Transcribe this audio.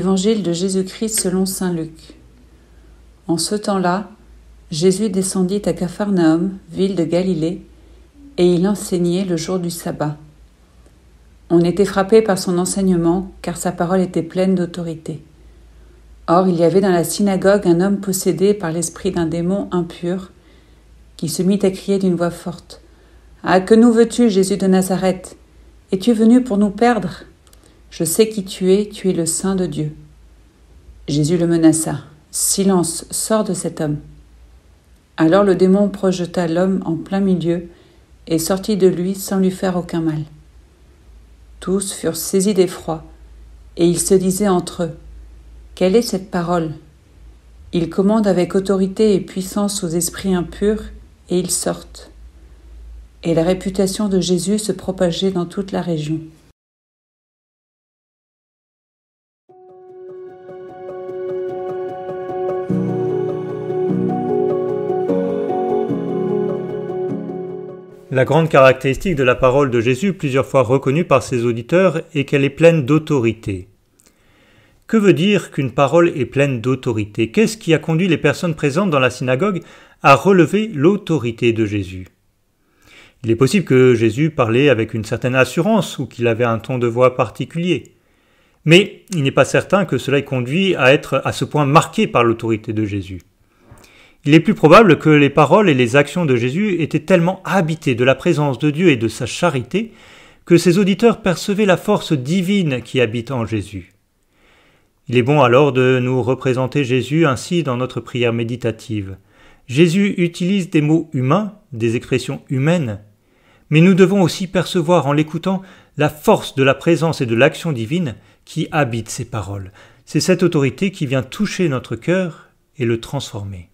Évangile de Jésus-Christ selon saint Luc. En ce temps-là, Jésus descendit à Capharnaüm, ville de Galilée, et il enseignait le jour du sabbat. On était frappé par son enseignement, car sa parole était pleine d'autorité. Or, il y avait dans la synagogue un homme possédé par l'esprit d'un démon impur, qui se mit à crier d'une voix forte. « Ah, que nous veux-tu, Jésus de Nazareth? Es-tu venu pour nous perdre? Je sais qui tu es le Saint de Dieu. » Jésus le menaça. « Silence, sors de cet homme. » Alors le démon projeta l'homme en plein milieu et sortit de lui sans lui faire aucun mal. Tous furent saisis d'effroi, et ils se disaient entre eux, « Quelle est cette parole? Il commande avec autorité et puissance aux esprits impurs, et ils sortent. » Et la réputation de Jésus se propageait dans toute la région. La grande caractéristique de la parole de Jésus, plusieurs fois reconnue par ses auditeurs, est qu'elle est pleine d'autorité. Que veut dire qu'une parole est pleine d'autorité? Qu'est-ce qui a conduit les personnes présentes dans la synagogue à relever l'autorité de Jésus? Il est possible que Jésus parlait avec une certaine assurance ou qu'il avait un ton de voix particulier. Mais il n'est pas certain que cela ait conduit à être à ce point marqué par l'autorité de Jésus. Il est plus probable que les paroles et les actions de Jésus étaient tellement habitées de la présence de Dieu et de sa charité que ses auditeurs percevaient la force divine qui habite en Jésus. Il est bon alors de nous représenter Jésus ainsi dans notre prière méditative. Jésus utilise des mots humains, des expressions humaines, mais nous devons aussi percevoir en l'écoutant la force de la présence et de l'action divine qui habite ces paroles. C'est cette autorité qui vient toucher notre cœur et le transformer.